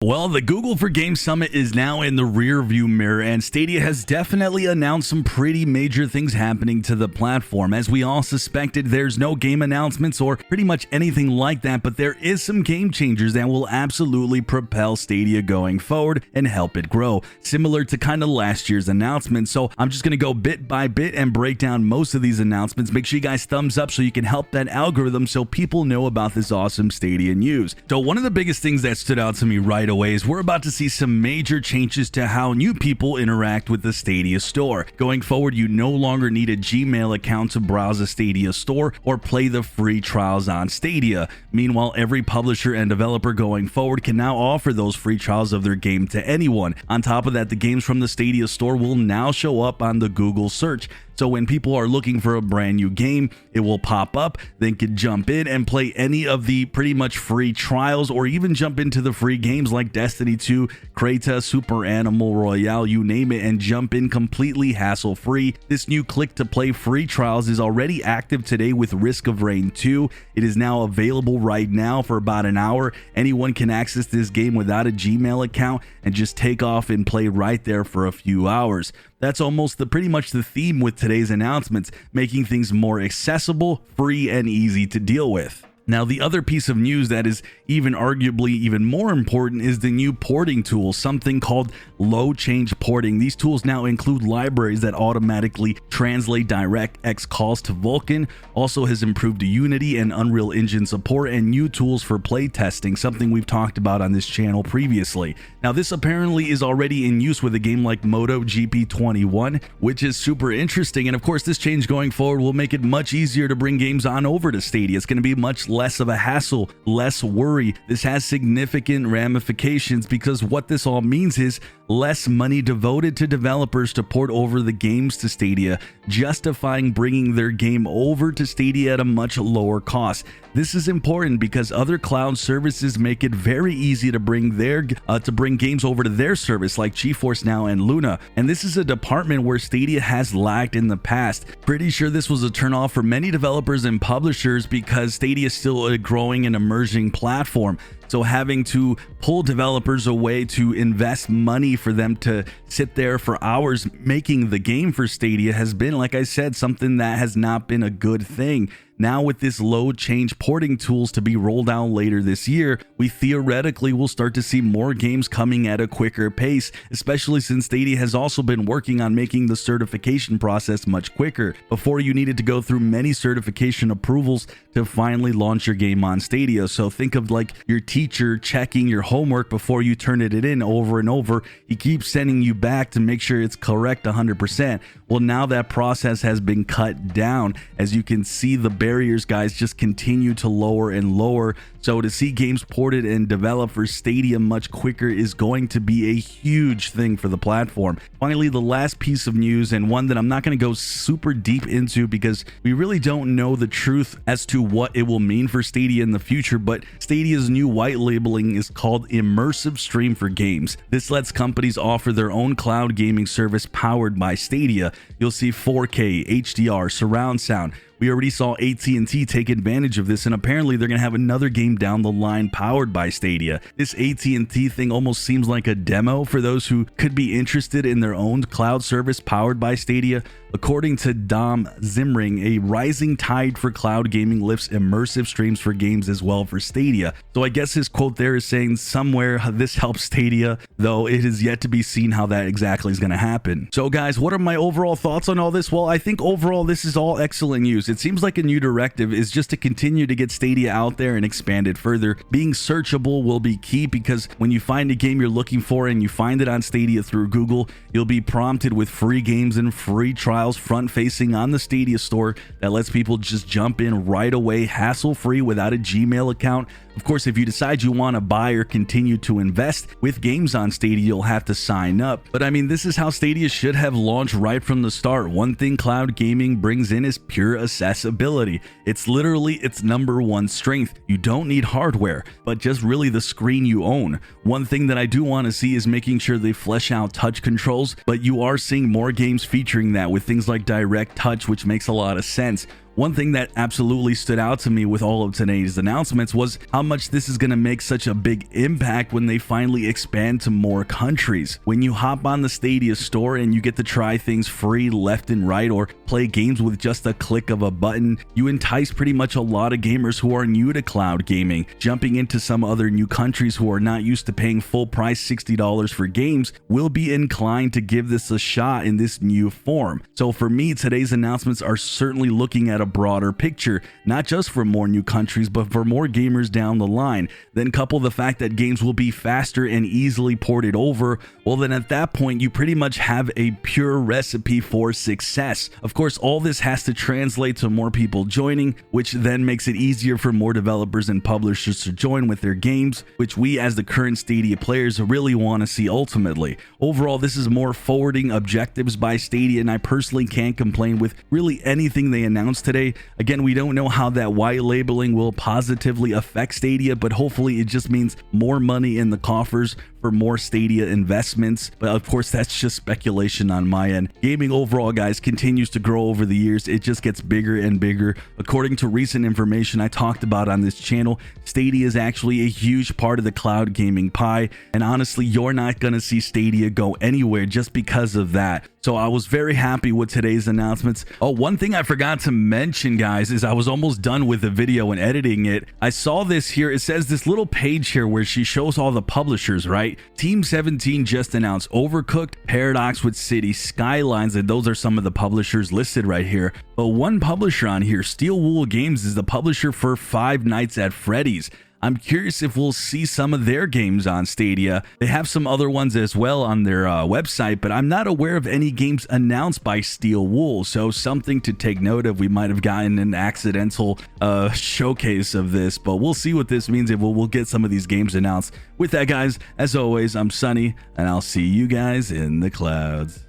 Well, the Google for Games Summit is now in the rearview mirror, and Stadia has definitely announced some pretty major things happening to the platform. As we all suspected, there's no game announcements or pretty much anything like that, but there is some game changers that will absolutely propel Stadia going forward and help it grow, similar to kind of last year's announcement. So I'm just going to go bit by bit and break down most of these announcements. Make sure you guys thumbs up so you can help that algorithm so people know about this awesome Stadia news. So one of the biggest things that stood out to me right away is we're about to see some major changes to how new people interact with the Stadia store. Going forward, you no longer need a Gmail account to browse a Stadia store or play the free trials on Stadia. Meanwhile, every publisher and developer going forward can now offer those free trials of their game to anyone. On top of that, the games from the Stadia store will now show up on the Google search. So when people are looking for a brand new game, it will pop up. They can jump in and play any of the pretty much free trials, or even jump into the free games like Destiny 2, Kratos, Super Animal Royale, you name it, and jump in completely hassle-free. This new click to play free trials is already active today with Risk of Rain 2. It is now available right now for about an hour. Anyone can access this game without a Gmail account and just take off and play right there for a few hours. That's almost pretty much the theme with today's announcements, making things more accessible, free, and easy to deal with. Now, the other piece of news that is arguably even more important is the new porting tool, something called low change porting. These tools now include libraries that automatically translate DirectX calls to Vulkan, also has improved Unity and Unreal Engine support, and new tools for play testing, something we've talked about on this channel previously. Now, this apparently is already in use with a game like MotoGP 21, which is super interesting. And of course, this change going forward will make it much easier to bring games on over to Stadia. It's going to be much less of a hassle, less worry. This has significant ramifications because what this all means is less money devoted to developers to port over the games to Stadia, justifying bringing their game over to Stadia at a much lower cost. This is important because other cloud services make it very easy to bring games over to their service, like GeForce Now and Luna. And this is a department where Stadia has lacked in the past. Pretty sure this was a turnoff for many developers and publishers because Stadia is still a growing and emerging platform. So having to pull developers away to invest money for them to sit there for hours making the game for Stadia has been, like I said, something that has not been a good thing. Now with this low change porting tools to be rolled out later this year, we theoretically will start to see more games coming at a quicker pace, especially since Stadia has also been working on making the certification process much quicker. Before, you needed to go through many certification approvals to finally launch your game on Stadia. So think of like your teacher checking your homework before you turn it in over and over. He keeps sending you back to make sure it's correct 100%. Well, now that process has been cut down. As you can see, the barriers, guys, just continue to lower and lower. So to see games ported and developed for Stadia much quicker is going to be a huge thing for the platform. Finally, the last piece of news, and one that I'm not going to go super deep into because we really don't know the truth as to what it will mean for Stadia in the future, but Stadia's new white labeling is called Immersive Stream for Games. This lets companies offer their own cloud gaming service powered by Stadia. You'll see 4K, HDR, surround sound. We already saw AT&T take advantage of this, and apparently they're going to have another game down the line powered by Stadia. This AT&T thing almost seems like a demo for those who could be interested in their own cloud service powered by Stadia. According to Dom Zimring, a rising tide for cloud gaming lifts immersive streams for games as well for Stadia. So I guess his quote there is saying somewhere this helps Stadia, though it is yet to be seen how that exactly is going to happen. So guys, what are my overall thoughts on all this? Well, I think overall this is all excellent news. It seems like a new directive is just to continue to get Stadia out there and expand it further. Being searchable will be key because when you find a game you're looking for and you find it on Stadia through Google, you'll be prompted with free games and free trials front facing on the Stadia store that lets people just jump in right away, hassle free, without a Gmail account. Of course, if you decide you want to buy or continue to invest with games on Stadia, you'll have to sign up. But I mean, this is how Stadia should have launched right from the start. One thing cloud gaming brings in is pure accessibility. It's literally its number one strength. You don't need hardware, but just really the screen you own. One thing that I do want to see is making sure they flesh out touch controls, but you are seeing more games featuring that with things like direct touch, which makes a lot of sense. One thing that absolutely stood out to me with all of today's announcements was how much this is going to make such a big impact when they finally expand to more countries. When you hop on the Stadia store and you get to try things free left and right, or play games with just a click of a button, you entice pretty much a lot of gamers who are new to cloud gaming, jumping into some other new countries who are not used to paying full price $60 for games will be inclined to give this a shot in this new form. So for me, today's announcements are certainly looking at a broader picture, not just for more new countries, but for more gamers down the line. Then couple the fact that games will be faster and easily ported over, well then at that point you pretty much have a pure recipe for success. Of course, all this has to translate to more people joining, which then makes it easier for more developers and publishers to join with their games, which we as the current Stadia players really want to see ultimately. Overall, this is more forwarding objectives by Stadia, and I personally can't complain with really anything they announced today. Again, we don't know how that white labeling will positively affect Stadia, but hopefully it just means more money in the coffers for more Stadia investments. But of course, that's just speculation on my end. Gaming overall, guys, continues to grow over the years. It just gets bigger and bigger. According to recent information I talked about on this channel, Stadia is actually a huge part of the cloud gaming pie, and honestly, you're not gonna see Stadia go anywhere just because of that. So I was very happy with today's announcements. Oh, one thing I forgot to mention, guys, is I was almost done with the video and editing it. I saw this here. It says this little page here where she shows all the publishers, right? Team 17 just announced Overcooked, Paradox with City Skylines, and those are some of the publishers listed right here. But one publisher on here, Steel Wool Games, is the publisher for Five Nights at Freddy's. I'm curious if we'll see some of their games on Stadia. They have some other ones as well on their website, but I'm not aware of any games announced by Steel Wool, so something to take note of. We might have gotten an accidental showcase of this, but we'll see what this means if we'll get some of these games announced. With that, guys, as always, I'm Sunny, and I'll see you guys in the clouds.